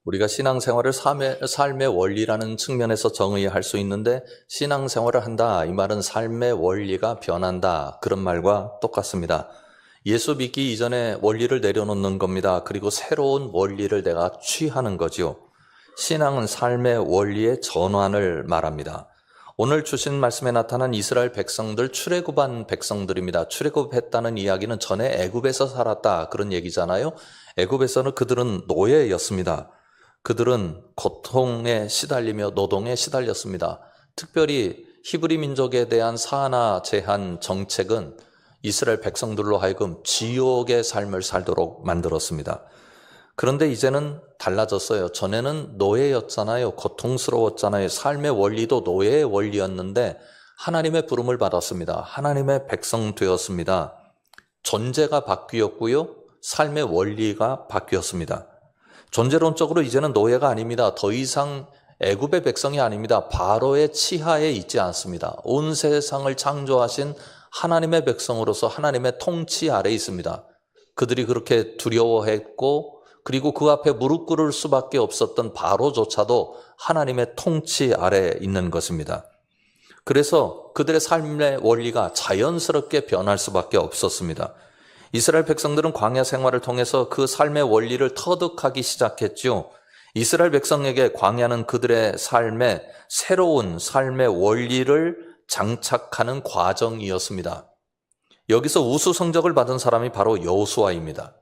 우리가 신앙생활을 삶의 원리라는 측면에서 정의할 수 있는데, 신앙생활을 한다, 이 말은 삶의 원리가 변한다, 그런 말과 똑같습니다. 예수 믿기 이전에 원리를 내려놓는 겁니다. 그리고 새로운 원리를 내가 취하는 거지요. 신앙은 삶의 원리의 전환을 말합니다. 오늘 주신 말씀에 나타난 이스라엘 백성들, 출애굽한 백성들입니다. 출애굽했다는 이야기는 전에 애굽에서 살았다, 그런 얘기잖아요. 애굽에서는 그들은 노예였습니다. 그들은 고통에 시달리며 노동에 시달렸습니다. 특별히 히브리 민족에 대한 산하 제한 정책은 이스라엘 백성들로 하여금 지옥의 삶을 살도록 만들었습니다. 그런데 이제는 달라졌어요. 전에는 노예였잖아요. 고통스러웠잖아요. 삶의 원리도 노예의 원리였는데 하나님의 부름을 받았습니다. 하나님의 백성 되었습니다. 존재가 바뀌었고요. 삶의 원리가 바뀌었습니다. 존재론적으로 이제는 노예가 아닙니다. 더 이상 애굽의 백성이 아닙니다. 바로의 치하에 있지 않습니다. 온 세상을 창조하신 하나님의 백성으로서 하나님의 통치 아래에 있습니다. 그들이 그렇게 두려워했고, 그리고 그 앞에 무릎 꿇을 수밖에 없었던 바로조차도 하나님의 통치 아래에 있는 것입니다. 그래서 그들의 삶의 원리가 자연스럽게 변할 수밖에 없었습니다. 이스라엘 백성들은 광야 생활을 통해서 그 삶의 원리를 터득하기 시작했죠. 이스라엘 백성에게 광야는 그들의 삶에 새로운 삶의 원리를 장착하는 과정이었습니다. 여기서 우수 성적을 받은 사람이 바로 여호수아입니다.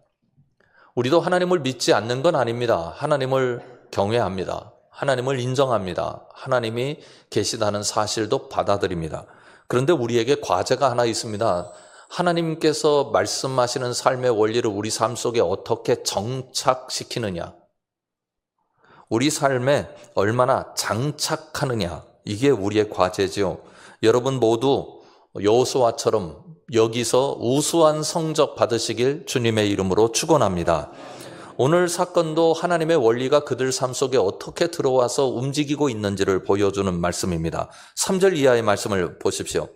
우리도 하나님을 믿지 않는 건 아닙니다. 하나님을 경외합니다. 하나님을 인정합니다. 하나님이 계시다는 사실도 받아들입니다. 그런데 우리에게 과제가 하나 있습니다. 하나님께서 말씀하시는 삶의 원리를 우리 삶 속에 어떻게 정착시키느냐, 우리 삶에 얼마나 장착하느냐, 이게 우리의 과제죠. 여러분 모두 여호수아처럼 여기서 우수한 성적 받으시길 주님의 이름으로 축원합니다. 오늘 사건도 하나님의 원리가 그들 삶 속에 어떻게 들어와서 움직이고 있는지를 보여주는 말씀입니다. 3절 이하의 말씀을 보십시오.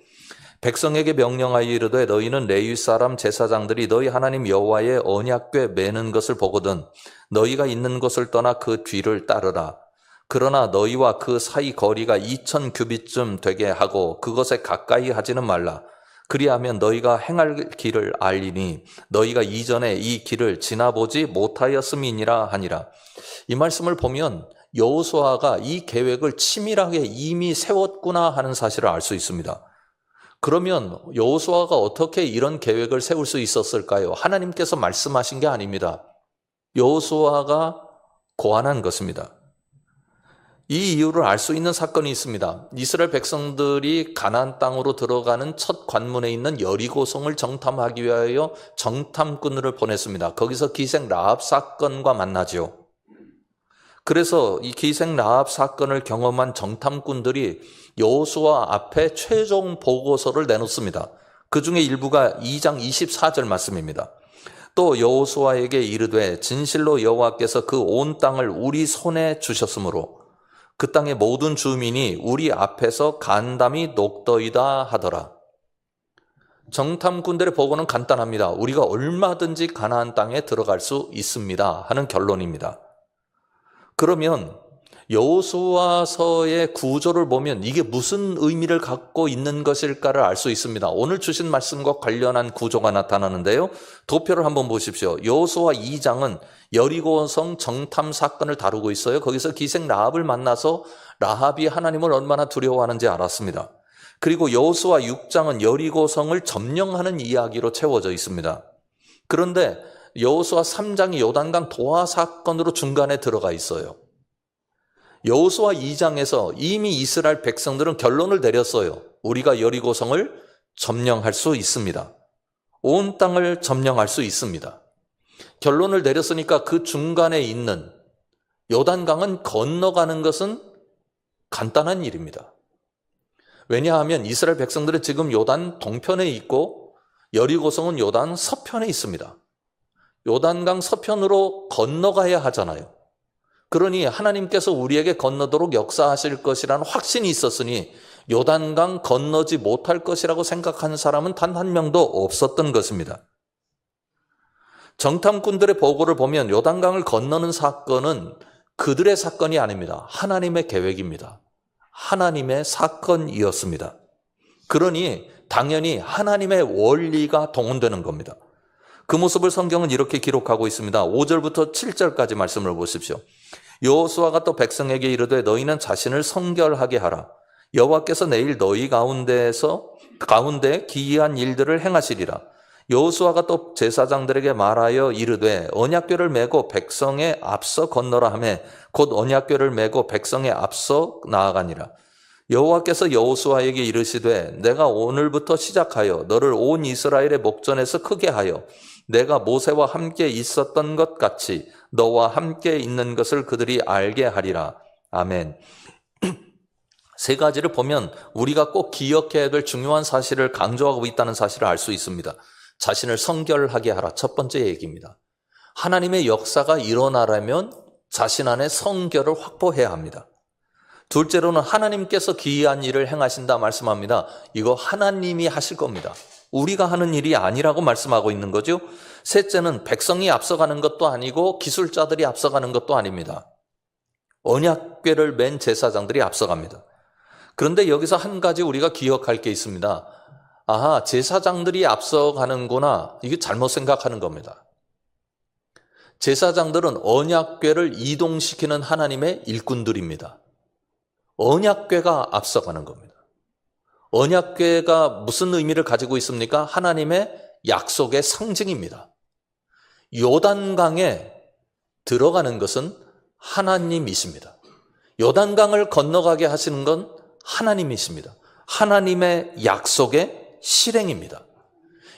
백성에게 명령하여 이르되 너희는 레위 사람 제사장들이 너희 하나님 여호와의 언약궤 매는 것을 보거든 너희가 있는 곳을 떠나 그 뒤를 따르라. 그러나 너희와 그 사이 거리가 2000 규빗쯤 되게 하고 그것에 가까이 하지는 말라. 그리하면 너희가 행할 길을 알리니 너희가 이전에 이 길을 지나보지 못하였음이니라 하니라. 이 말씀을 보면 여호수아가 이 계획을 치밀하게 이미 세웠구나 하는 사실을 알 수 있습니다. 그러면 여호수아가 어떻게 이런 계획을 세울 수 있었을까요? 하나님께서 말씀하신 게 아닙니다. 여호수아가 고안한 것입니다. 이 이유를 알 수 있는 사건이 있습니다. 이스라엘 백성들이 가나안 땅으로 들어가는 첫 관문에 있는 여리고성을 정탐하기 위하여 정탐꾼을 보냈습니다. 거기서 기생 라합 사건과 만나죠. 그래서 이 기생 라합 사건을 경험한 정탐꾼들이 여호수아 앞에 최종 보고서를 내놓습니다. 그 중에 일부가 2장 24절 말씀입니다. 또 여호수아에게 이르되 진실로 여호와께서 그 온 땅을 우리 손에 주셨으므로 그 땅의 모든 주민이 우리 앞에서 간담이 녹더이다 하더라. 정탐꾼들의 보고는 간단합니다. 우리가 얼마든지 가나안 땅에 들어갈 수 있습니다 하는 결론입니다. 그러면 여호수아서의 구조를 보면 이게 무슨 의미를 갖고 있는 것일까를 알 수 있습니다. 오늘 주신 말씀과 관련한 구조가 나타나는데요. 도표를 한번 보십시오. 여호수아 2장은 여리고성 정탐 사건을 다루고 있어요. 거기서 기생 라합을 만나서 라합이 하나님을 얼마나 두려워하는지 알았습니다. 그리고 여호수아 6장은 여리고성을 점령하는 이야기로 채워져 있습니다. 그런데 여호수아 3장이 요단강 도하 사건으로 중간에 들어가 있어요. 여호수아 2장에서 이미 이스라엘 백성들은 결론을 내렸어요. 우리가 여리고성을 점령할 수 있습니다. 온 땅을 점령할 수 있습니다. 결론을 내렸으니까 그 중간에 있는 요단강은 건너가는 것은 간단한 일입니다. 왜냐하면 이스라엘 백성들은 지금 요단 동편에 있고 여리고성은 요단 서편에 있습니다. 요단강 서편으로 건너가야 하잖아요. 그러니 하나님께서 우리에게 건너도록 역사하실 것이라는 확신이 있었으니 요단강 건너지 못할 것이라고 생각하는 사람은 단 한 명도 없었던 것입니다. 정탐꾼들의 보고를 보면 요단강을 건너는 사건은 그들의 사건이 아닙니다. 하나님의 계획입니다. 하나님의 사건이었습니다. 그러니 당연히 하나님의 원리가 동원되는 겁니다. 그 모습을 성경은 이렇게 기록하고 있습니다. 5절부터 7절까지 말씀을 보십시오. 여호수아가 또 백성에게 이르되 너희는 자신을 성결하게 하라. 여호와께서 내일 너희 가운데 기이한 일들을 행하시리라. 여호수아가 또 제사장들에게 말하여 이르되 언약궤를 메고 백성에 앞서 건너라 하매 곧 언약궤를 메고 백성에 앞서 나아가니라. 여호와께서 여호수아에게 이르시되 내가 오늘부터 시작하여 너를 온 이스라엘의 목전에서 크게 하여 내가 모세와 함께 있었던 것 같이 너와 함께 있는 것을 그들이 알게 하리라. 아멘. 세 가지를 보면 우리가 꼭 기억해야 될 중요한 사실을 강조하고 있다는 사실을 알 수 있습니다. 자신을 성결하게 하라. 첫 번째 얘기입니다. 하나님의 역사가 일어나려면 자신 안에 성결을 확보해야 합니다. 둘째로는 하나님께서 기이한 일을 행하신다 말씀합니다. 이거 하나님이 하실 겁니다. 우리가 하는 일이 아니라고 말씀하고 있는 거죠. 셋째는 백성이 앞서가는 것도 아니고 기술자들이 앞서가는 것도 아닙니다. 언약궤를 맨 제사장들이 앞서갑니다. 그런데 여기서 한 가지 우리가 기억할 게 있습니다. 아하, 제사장들이 앞서가는구나. 이게 잘못 생각하는 겁니다. 제사장들은 언약궤를 이동시키는 하나님의 일꾼들입니다. 언약궤가 앞서가는 겁니다. 언약궤가 무슨 의미를 가지고 있습니까? 하나님의 약속의 상징입니다. 요단강에 들어가는 것은 하나님이십니다. 요단강을 건너가게 하시는 건 하나님이십니다. 하나님의 약속의 실행입니다.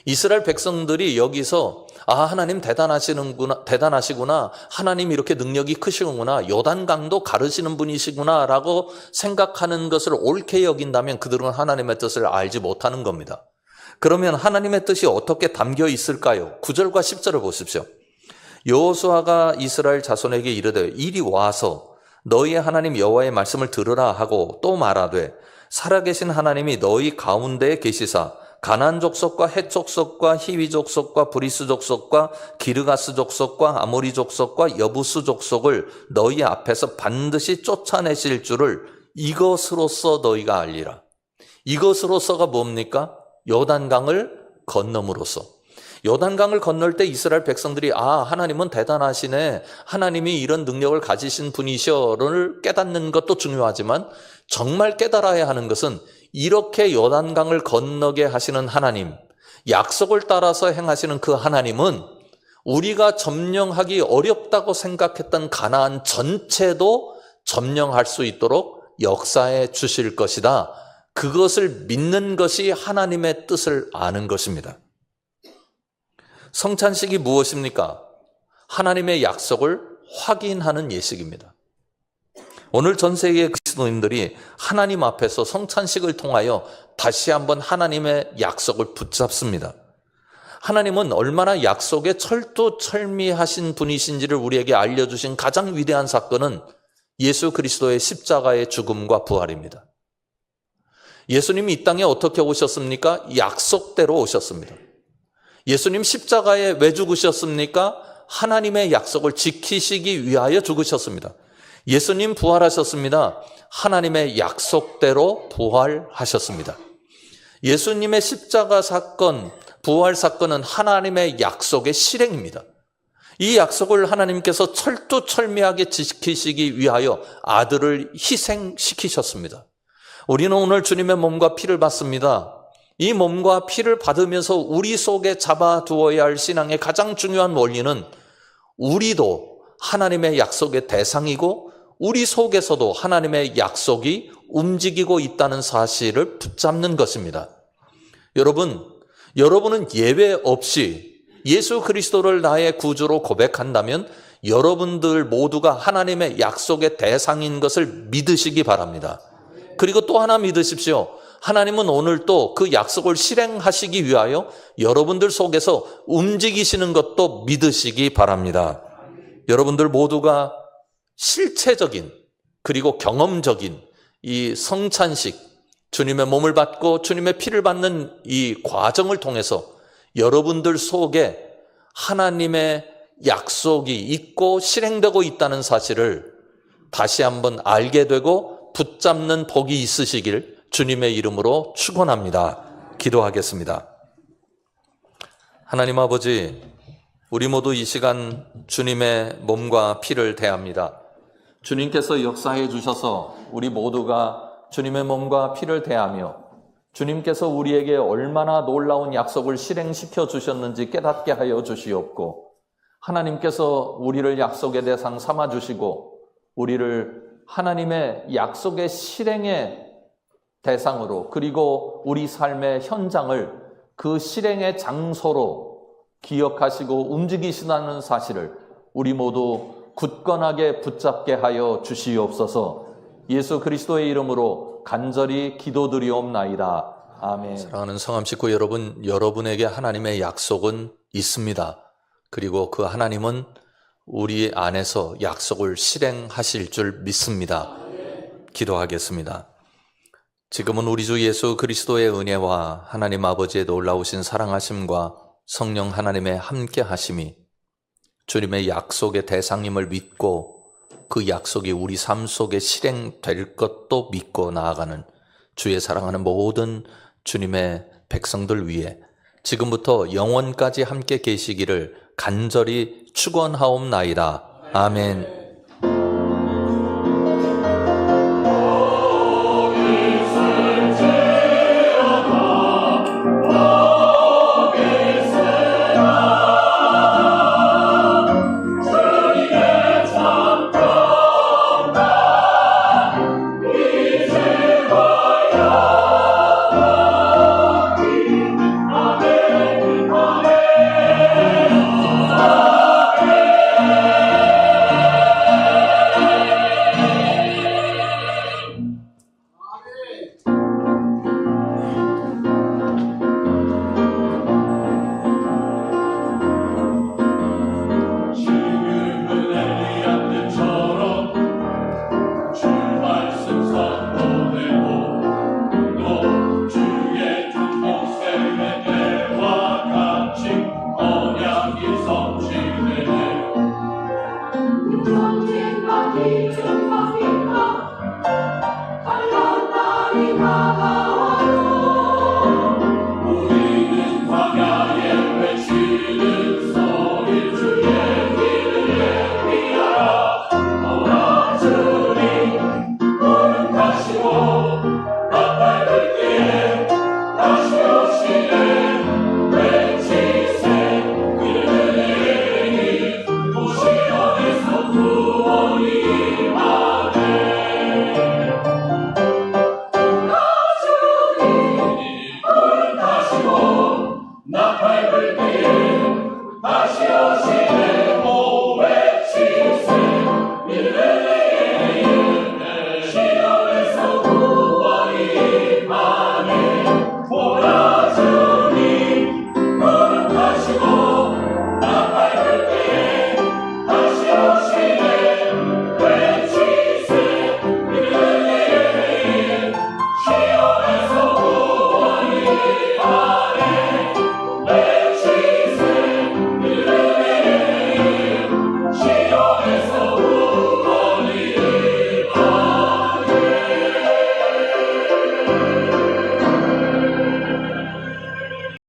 이스라엘 백성들이 여기서 하나님 대단하시구나. 하나님 이렇게 능력이 크시구나. 요단강도 가르시는 분이시구나 라고 생각하는 것을 옳게 여긴다면 그들은 하나님의 뜻을 알지 못하는 겁니다. 그러면 하나님의 뜻이 어떻게 담겨 있을까요? 9절과 10절을 보십시오. 여호수아가 이스라엘 자손에게 이르되 이리 와서 너희의 하나님 여호와의 말씀을 들으라 하고 또 말하되 살아계신 하나님이 너희 가운데에 계시사 가나안 족속과 헷 족속과 히위 족속과 브리스 족속과 기르가스 족속과 아모리 족속과 여부스 족속을 너희 앞에서 반드시 쫓아내실 줄을 이것으로써 너희가 알리라. 이것으로써가 뭡니까? 요단강을 건너므로써. 요단강을 건널 때 이스라엘 백성들이 하나님은 대단하시네. 하나님이 이런 능력을 가지신 분이셔를 깨닫는 것도 중요하지만 정말 깨달아야 하는 것은 이렇게 요단강을 건너게 하시는 하나님, 약속을 따라서 행하시는 그 하나님은 우리가 점령하기 어렵다고 생각했던 가나안 전체도 점령할 수 있도록 역사해 주실 것이다. 그것을 믿는 것이 하나님의 뜻을 아는 것입니다. 성찬식이 무엇입니까? 하나님의 약속을 확인하는 예식입니다. 오늘 전 세계의 그리스도인들이 하나님 앞에서 성찬식을 통하여 다시 한번 하나님의 약속을 붙잡습니다. 하나님은 얼마나 약속에 철두철미하신 분이신지를 우리에게 알려주신 가장 위대한 사건은 예수 그리스도의 십자가의 죽음과 부활입니다. 예수님이 이 땅에 어떻게 오셨습니까? 약속대로 오셨습니다. 예수님 십자가에 왜 죽으셨습니까? 하나님의 약속을 지키시기 위하여 죽으셨습니다. 예수님 부활하셨습니다. 하나님의 약속대로 부활하셨습니다. 예수님의 십자가 사건, 부활 사건은 하나님의 약속의 실행입니다. 이 약속을 하나님께서 철두철미하게 지키시기 위하여 아들을 희생시키셨습니다. 우리는 오늘 주님의 몸과 피를 받습니다. 이 몸과 피를 받으면서 우리 속에 잡아두어야 할 신앙의 가장 중요한 원리는 우리도 하나님의 약속의 대상이고 우리 속에서도 하나님의 약속이 움직이고 있다는 사실을 붙잡는 것입니다. 여러분은 예외 없이 예수 그리스도를 나의 구주로 고백한다면 여러분들 모두가 하나님의 약속의 대상인 것을 믿으시기 바랍니다. 그리고 또 하나 믿으십시오. 하나님은 오늘 또 그 약속을 실행하시기 위하여 여러분들 속에서 움직이시는 것도 믿으시기 바랍니다. 여러분들 모두가 실체적인 그리고 경험적인 이 성찬식, 주님의 몸을 받고 주님의 피를 받는 이 과정을 통해서 여러분들 속에 하나님의 약속이 있고 실행되고 있다는 사실을 다시 한번 알게 되고 붙잡는 복이 있으시길 주님의 이름으로 축원합니다. 기도하겠습니다. 하나님 아버지, 우리 모두 이 시간 주님의 몸과 피를 대합니다. 주님께서 역사해 주셔서 우리 모두가 주님의 몸과 피를 대하며 주님께서 우리에게 얼마나 놀라운 약속을 실행시켜 주셨는지 깨닫게 하여 주시옵고, 하나님께서 우리를 약속의 대상 삼아 주시고 우리를 하나님의 약속의 실행의 대상으로, 그리고 우리 삶의 현장을 그 실행의 장소로 기억하시고 움직이시다는 사실을 우리 모두 굳건하게 붙잡게 하여 주시옵소서. 예수 그리스도의 이름으로 간절히 기도드리옵나이다. 아멘. 사랑하는 성암 식구 여러분, 여러분에게 하나님의 약속은 있습니다. 그리고 그 하나님은 우리 안에서 약속을 실행하실 줄 믿습니다. 기도하겠습니다. 지금은 우리 주 예수 그리스도의 은혜와 하나님 아버지의 놀라우신 사랑하심과 성령 하나님의 함께 하심이 주님의 약속의 대상임을 믿고 그 약속이 우리 삶 속에 실행될 것도 믿고 나아가는 주의 사랑하는 모든 주님의 백성들 위해 지금부터 영원까지 함께 계시기를 간절히 축원하옵나이다. 아멘. 나 밟을 때에 다시 오시네.